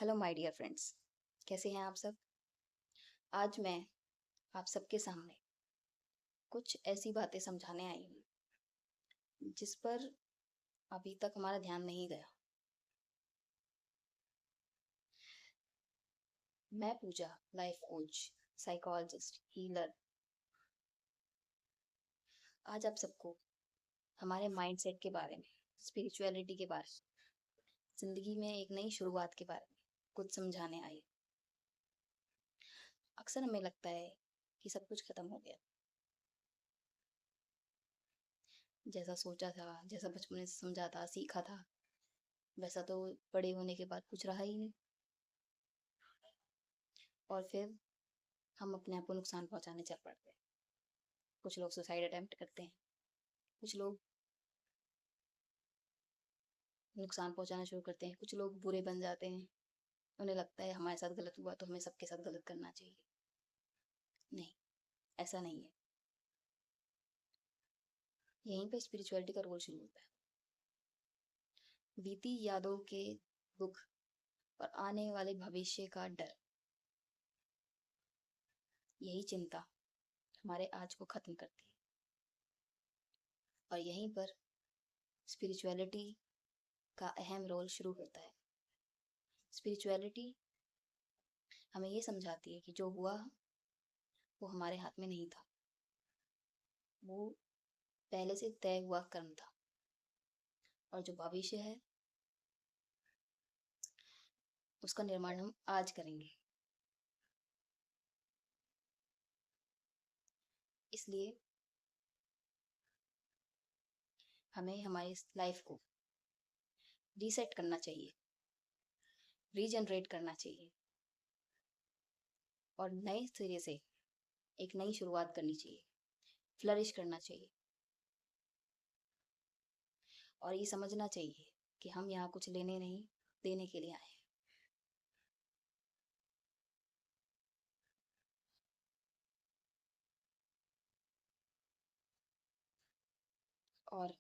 Hello my dear friends, कैसे हैं आप सब। आज मैं आप सबके सामने कुछ ऐसी बातें समझाने आई हूँ जिस पर अभी तक हमारा ध्यान नहीं गया। मैं पूजा, लाइफ कोच, साइकोलॉजिस्ट, हीलर, आज आप सबको हमारे माइंडसेट के बारे में, स्पिरिचुअलिटी के बारे में, जिंदगी में एक नई शुरुआत के बारे में कुछ समझाने आई। अक्सर हमें लगता है कि सब कुछ खत्म हो गया, जैसा सोचा था, जैसा बचपन में समझा था, सीखा था, वैसा तो बड़े होने के बाद कुछ रहा ही नहीं। और फिर हम अपने आप को नुकसान पहुंचाने चल पड़ते हैं। कुछ लोग सुसाइड अटेम्प्ट करते हैं, कुछ लोग नुकसान पहुंचाना शुरू करते हैं, कुछ लोग बुरे बन जाते हैं। उन्हें लगता है हमारे साथ गलत हुआ तो हमें सबके साथ गलत करना चाहिए। नहीं, ऐसा नहीं है। यहीं पे स्पिरिचुअलिटी का रोल शुरू होता है। बीती यादों के दुख और आने वाले भविष्य का डर, यही चिंता हमारे आज को खत्म करती है। और यहीं पर स्पिरिचुअलिटी का अहम रोल शुरू होता है। स्पिरिचुअलिटी हमें ये समझाती है कि जो हुआ वो हमारे हाथ में नहीं था, वो पहले से तय हुआ कर्म था। और जो भविष्य है उसका निर्माण हम आज करेंगे। इसलिए हमें हमारी लाइफ को रीसेट करना चाहिए, रीजनरेट करना चाहिए और नए सिरे से एक नई शुरुआत करनी चाहिए, फ्लरिश करना चाहिए। और ये समझना चाहिए कि हम यहाँ कुछ लेने नहीं, देने के लिए आए हैं। और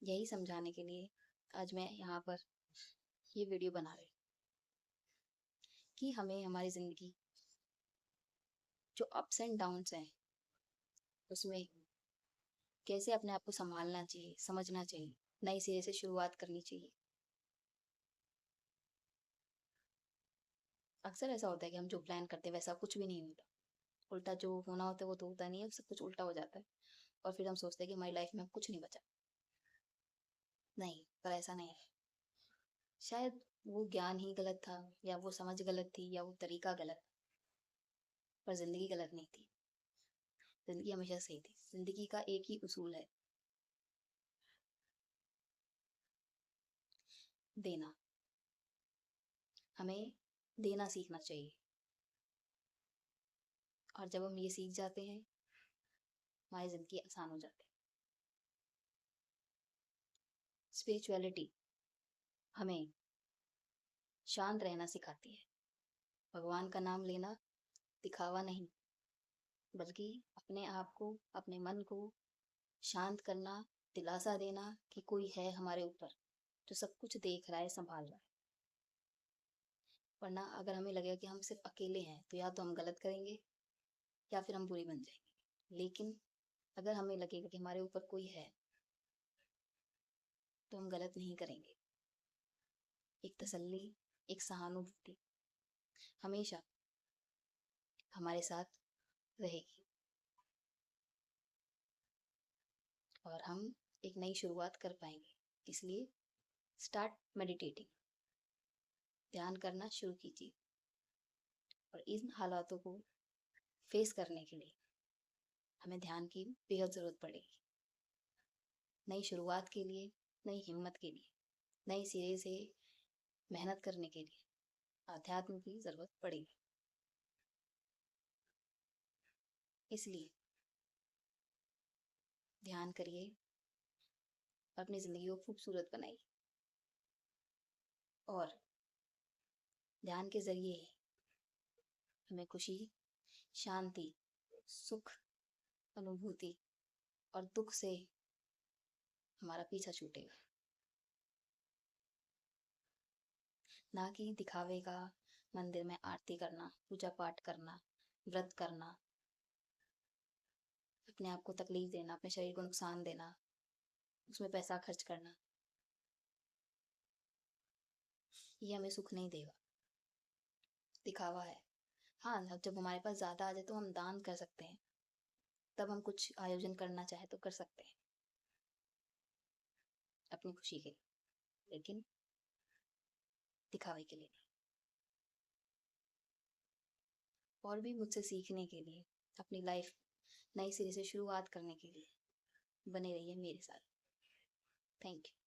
यही समझाने के लिए आज मैं यहाँ पर ये वीडियो बना रही हूँ कि हमें हमारी ज़िंदगी जो अप्स एंड डाउन्स हैं उसमें कैसे अपने आप को संभालना चाहिए, समझना चाहिए, नए सिरे से शुरुआत करनी चाहिए। अक्सर ऐसा होता है कि हम जो प्लान करते हैं वैसा कुछ भी नहीं होता। उल्टा जो होना होता है वो तो होता नहीं है, सब कुछ उल्टा हो जाता है। और फिर हम सोचते हैं कि हमारी लाइफ में अब कुछ नहीं बचा। नहीं, पर ऐसा नहीं है। शायद वो ज्ञान ही गलत था, या वो समझ गलत थी, या वो तरीका गलत। पर जिंदगी गलत नहीं थी। जिंदगी हमेशा सही थी। जिंदगी का एक ही उसूल है, देना। हमें देना सीखना चाहिए। और जब हम ये सीख जाते हैं हमारी जिंदगी आसान हो जाती है। स्पिरिचुअलिटी हमें शांत रहना सिखाती है। भगवान का नाम लेना दिखावा नहीं, बल्कि अपने आप को, अपने मन को शांत करना, दिलासा देना कि कोई है हमारे ऊपर जो सब कुछ देख रहा है, संभाल रहा है। वरना अगर हमें लगेगा कि हम सिर्फ अकेले हैं तो या तो हम गलत करेंगे या फिर हम बुरे बन जाएंगे। लेकिन अगर हमें लगेगा कि हमारे ऊपर कोई है तो हम गलत नहीं करेंगे। एक तसल्ली, एक सहानुभूति हमेशा हमारे साथ रहेगी और हम एक नई शुरुआत कर पाएंगे। इसलिए स्टार्ट मेडिटेटिंग, ध्यान करना शुरू कीजिए। और इन हालातों को फेस करने के लिए हमें ध्यान की बेहद ज़रूरत पड़ेगी। नई शुरुआत के लिए, नई हिम्मत के लिए, नए सिरे से मेहनत करने के लिए आध्यात्म की ज़रूरत पड़ेगी। इसलिए ध्यान करिए, अपनी ज़िंदगी को खूबसूरत बनाइए। और ध्यान के ज़रिए ही हमें खुशी, शांति, सुख, अनुभूति और दुख से हमारा पीछा छूटेगा। ना कि दिखावे का मंदिर में आरती करना, पूजा पाठ करना, व्रत करना, अपने आप को तकलीफ देना, अपने शरीर को नुकसान देना, उसमें पैसा खर्च करना, ये हमें सुख नहीं देगा। दिखावा है। हाँ, जब हमारे पास ज़्यादा आ जाए तो हम दान कर सकते हैं, तब हम कुछ आयोजन करना चाहे तो कर सकते हैं अपनी खुशी के लिए, लेकिन दिखावे के लिए नहीं। और भी मुझसे सीखने के लिए, अपनी लाइफ नई सिरे से शुरुआत करने के लिए बने रहिए मेरे साथ। Thank you.